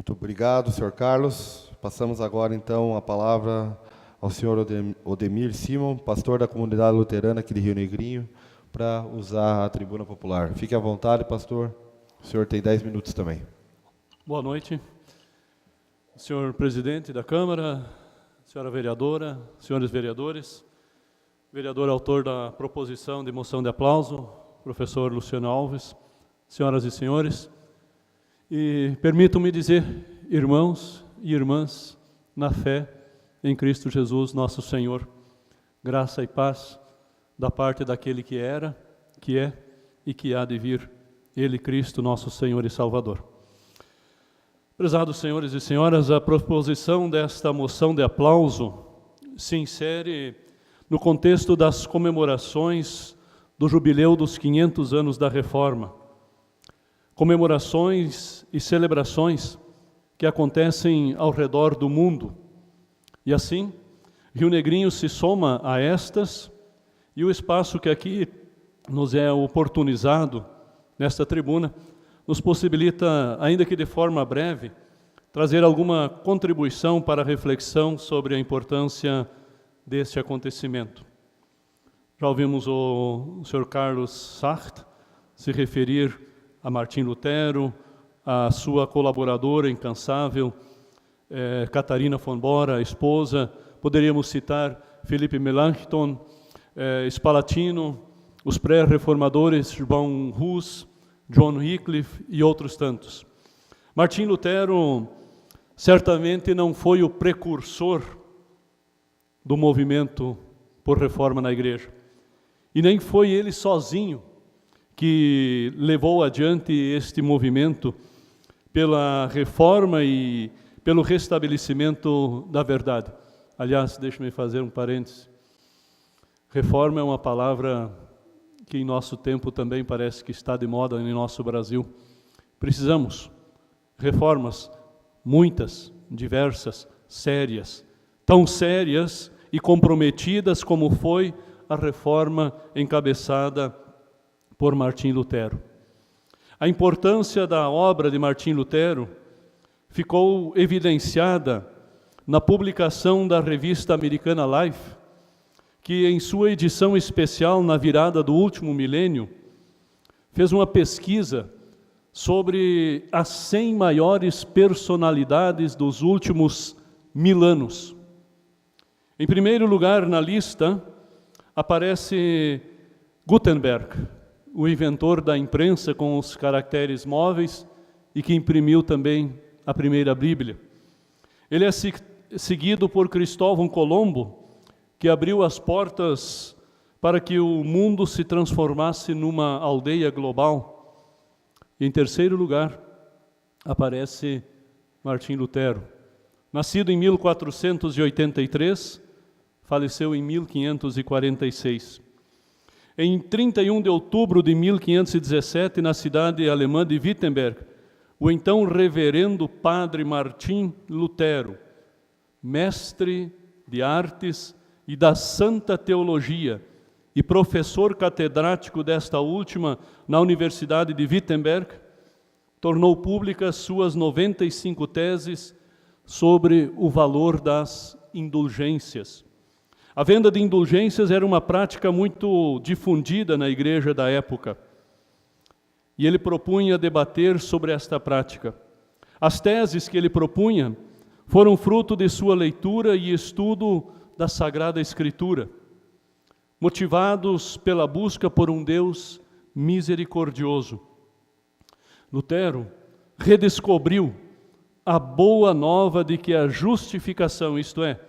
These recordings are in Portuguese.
Muito obrigado, senhor Carlos. Passamos agora, então, a palavra ao senhor Odemir Simon, pastor da comunidade luterana aqui de Rio Negrinho, para usar a tribuna popular. Fique à vontade, pastor. O senhor tem 10 minutos também. Boa noite. Senhor presidente da Câmara, senhora vereadora, senhores vereadores, vereador autor da proposição de moção de aplauso, professor Luciano Alves, senhoras e senhores, e permitam-me dizer, irmãos e irmãs, na fé em Cristo Jesus, nosso Senhor, graça e paz da parte daquele que era, que é e que há de vir, Ele, Cristo, nosso Senhor e Salvador. Prezados senhores e senhoras, a proposição desta moção de aplauso se insere no contexto das comemorações do jubileu dos 500 anos da Reforma. Comemorações e celebrações que acontecem ao redor do mundo. E assim, Rio Negrinho se soma a estas, e o espaço que aqui nos é oportunizado, nesta tribuna, nos possibilita, ainda que de forma breve, trazer alguma contribuição para a reflexão sobre a importância deste acontecimento. Já ouvimos o Sr. Carlos Sartre se referir a Martim Lutero, a sua colaboradora incansável, Catarina von Bora, a esposa. Poderíamos citar Felipe Melanchthon, Spalatin, os pré-reformadores João Hus, John Wycliffe e outros tantos. Martim Lutero certamente não foi o precursor do movimento por reforma na igreja. E nem foi ele sozinho que levou adiante este movimento pela reforma e pelo restabelecimento da verdade. Aliás, deixe-me fazer um parêntese. Reforma é uma palavra que em nosso tempo também parece que está de moda em nosso Brasil. Precisamos reformas, muitas, diversas, sérias, tão sérias e comprometidas como foi a reforma encabeçada por Martim Lutero. A importância da obra de Martim Lutero ficou evidenciada na publicação da revista americana Life, que em sua edição especial na virada do último milênio, fez uma pesquisa sobre as 100 maiores personalidades dos últimos 1000 anos. Em primeiro lugar na lista aparece Gutenberg, o inventor da imprensa com os caracteres móveis e que imprimiu também a primeira Bíblia. Ele é seguido por Cristóvão Colombo, que abriu as portas para que o mundo se transformasse numa aldeia global. E, em terceiro lugar, aparece Martim Lutero. Nascido em 1483, faleceu em 1546. Em 31 de outubro de 1517, na cidade alemã de Wittenberg, o então reverendo padre Martim Lutero, mestre de artes e da Santa Teologia, e professor catedrático desta última na Universidade de Wittenberg, tornou públicas suas 95 teses sobre o valor das indulgências. A venda de indulgências era uma prática muito difundida na igreja da época, e ele propunha debater sobre esta prática. As teses que ele propunha foram fruto de sua leitura e estudo da Sagrada Escritura, motivados pela busca por um Deus misericordioso. Lutero redescobriu a boa nova de que a justificação, isto é,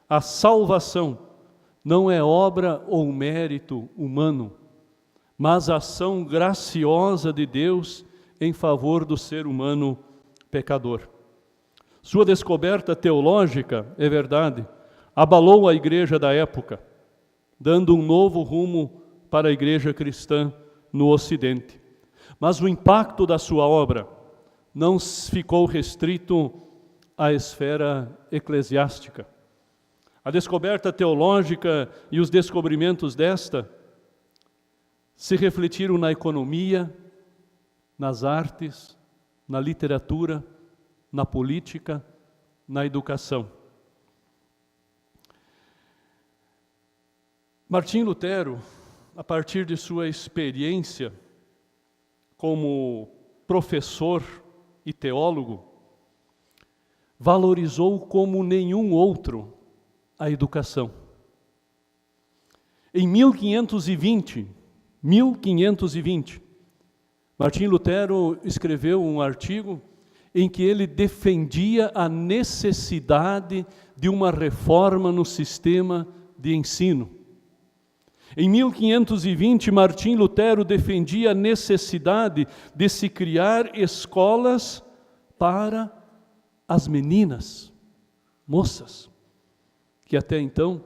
a salvação, não é obra ou mérito humano, mas ação graciosa de Deus em favor do ser humano pecador. Sua descoberta teológica, é verdade, abalou a igreja da época, dando um novo rumo para a igreja cristã no Ocidente. Mas o impacto da sua obra não ficou restrito à esfera eclesiástica. A descoberta teológica e os descobrimentos desta se refletiram na economia, nas artes, na literatura na política, na educação. Martim Lutero, a partir de sua experiência como professor e teólogo, valorizou como nenhum outro a educação. Em 1520, Martim Lutero escreveu um artigo em que ele defendia a necessidade de uma reforma no sistema de ensino. Em 1520, Martim Lutero defendia a necessidade de se criar escolas para as meninas, moças, que até então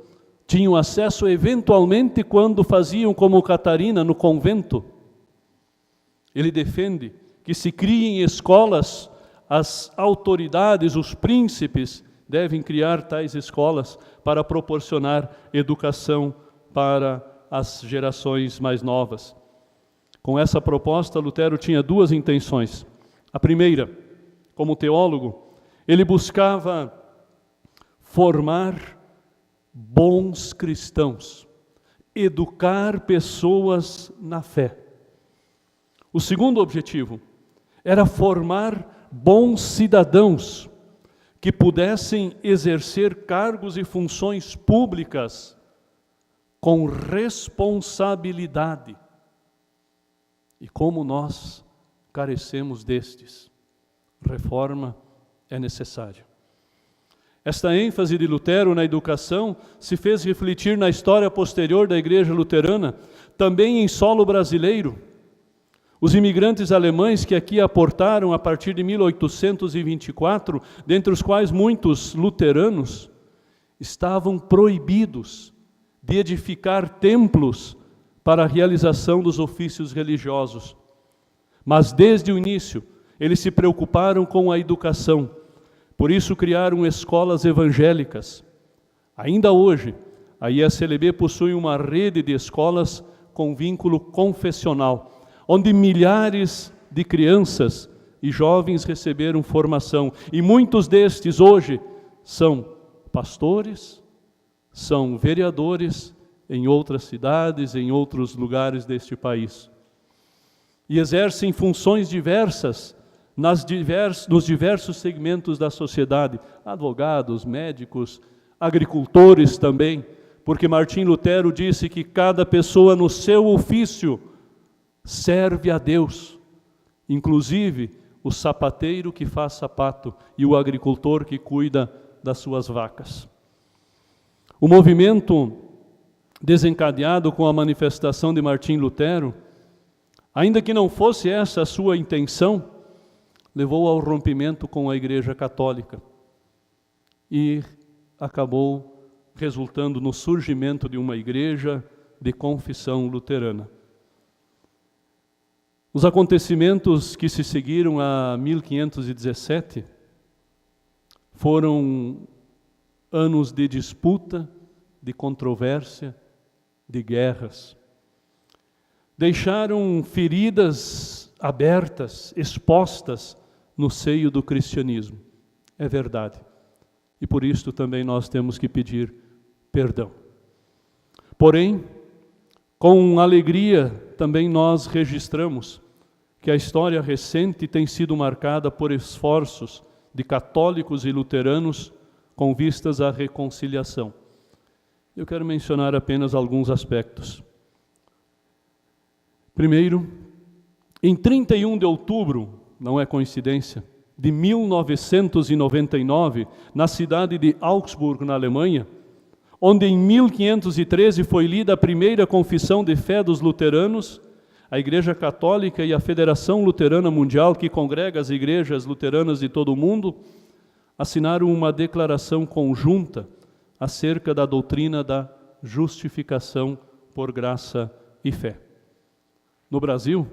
tinham acesso eventualmente quando faziam como Catarina no convento. Ele defende que se criem escolas, as autoridades, os príncipes devem criar tais escolas para proporcionar educação para as gerações mais novas. Com essa proposta, Lutero tinha duas intenções. A primeira, como teólogo, ele buscava formar bons cristãos, educar pessoas na fé. O segundo objetivo era formar bons cidadãos que pudessem exercer cargos e funções públicas com responsabilidade. E como nós carecemos destes, reforma é necessária. Esta ênfase de Lutero na educação se fez refletir na história posterior da Igreja Luterana, também em solo brasileiro. Os imigrantes alemães que aqui aportaram a partir de 1824, dentre os quais muitos luteranos, estavam proibidos de edificar templos para a realização dos ofícios religiosos. Mas desde o início, eles se preocuparam com a educação. Por isso criaram escolas evangélicas. Ainda hoje, a ISLB possui uma rede de escolas com vínculo confessional, onde milhares de crianças e jovens receberam formação. E muitos destes hoje são pastores, são vereadores em outras cidades, em outros lugares deste país. E exercem funções diversas nos diversos segmentos da sociedade, advogados, médicos, agricultores também, porque Martim Lutero disse que cada pessoa no seu ofício serve a Deus, inclusive o sapateiro que faz sapato e o agricultor que cuida das suas vacas. O movimento desencadeado com a manifestação de Martim Lutero, ainda que não fosse essa a sua intenção, levou ao rompimento com a Igreja Católica e acabou resultando no surgimento de uma igreja de confissão luterana. Os acontecimentos que se seguiram a 1517 foram anos de disputa, de controvérsia, de guerras. Deixaram feridas abertas, expostas no seio do cristianismo. É verdade. E por isso também nós temos que pedir perdão. Porém, com alegria também nós registramos que a história recente tem sido marcada por esforços de católicos e luteranos com vistas à reconciliação. Eu quero mencionar apenas alguns aspectos. Primeiro, em 31 de outubro, não é coincidência, de 1999, na cidade de Augsburg, na Alemanha, onde em 1513 foi lida a primeira confissão de fé dos luteranos, a Igreja Católica e a Federação Luterana Mundial, que congrega as igrejas luteranas de todo o mundo, assinaram uma declaração conjunta acerca da doutrina da justificação por graça e fé. No Brasil,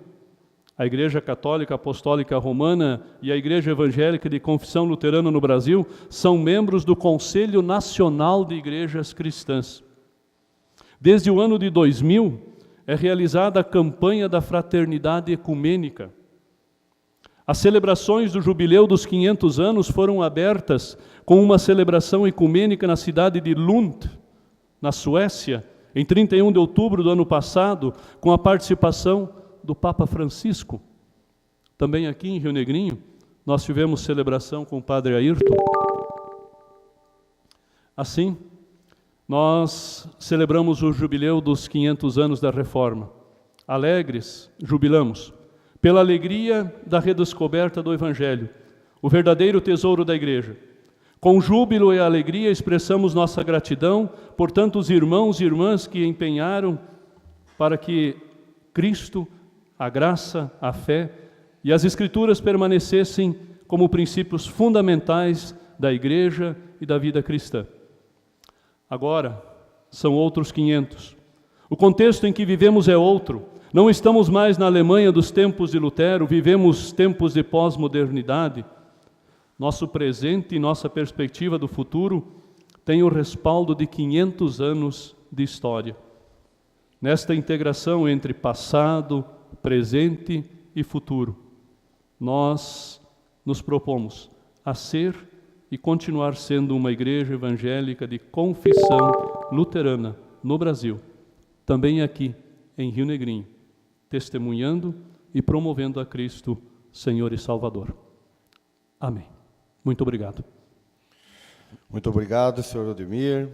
a Igreja Católica Apostólica Romana e a Igreja Evangélica de Confissão Luterana no Brasil são membros do Conselho Nacional de Igrejas Cristãs. Desde o ano de 2000, é realizada a campanha da Fraternidade Ecumênica. As celebrações do jubileu dos 500 anos foram abertas com uma celebração ecumênica na cidade de Lund, na Suécia, em 31 de outubro do ano passado, com a participação do Papa Francisco. Também aqui em Rio Negrinho, nós tivemos celebração com o Padre Ayrton. Assim, nós celebramos o jubileu dos 500 anos da Reforma. Alegres, jubilamos, pela alegria da redescoberta do Evangelho, o verdadeiro tesouro da Igreja. Com júbilo e alegria expressamos nossa gratidão por tantos irmãos e irmãs que empenharam para que Cristo, a graça, a fé e as Escrituras permanecessem como princípios fundamentais da Igreja e da vida cristã. Agora, são outros 500. O contexto em que vivemos é outro. Não estamos mais na Alemanha dos tempos de Lutero, vivemos tempos de pós-modernidade. Nosso presente e nossa perspectiva do futuro tem o respaldo de 500 anos de história. Nesta integração entre passado, presente e futuro, nós nos propomos a ser e continuar sendo uma igreja evangélica de confissão luterana no Brasil, também aqui em Rio Negrinho, testemunhando e promovendo a Cristo, Senhor e Salvador. Amém. Muito obrigado. Muito obrigado, senhor Odemir,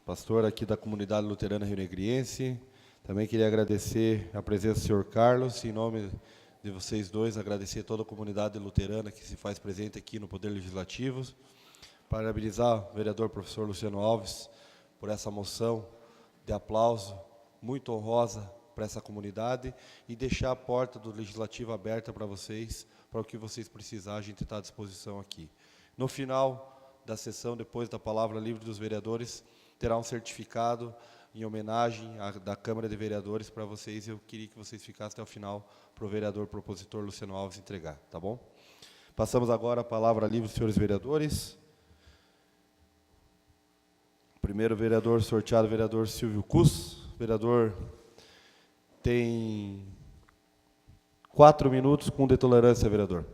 pastor aqui da comunidade luterana rio-negriense. Também queria agradecer a presença do senhor Carlos, em nome de vocês dois, agradecer a toda a comunidade luterana que se faz presente aqui no Poder Legislativo. Parabenizar o vereador professor Luciano Alves por essa moção de aplauso muito honrosa para essa comunidade e deixar a porta do Legislativo aberta para vocês, para o que vocês precisarem, a gente está à disposição aqui. No final da sessão, depois da palavra livre dos vereadores, terá um certificado em homenagem da Câmara de Vereadores para vocês. Eu queria que vocês ficassem até o final para o vereador propositor Luciano Alves entregar, tá bom? Passamos agora a palavra livre dos senhores vereadores. Primeiro vereador sorteado, vereador Silvio Cus. Vereador tem 4 minutos com de tolerância, vereador.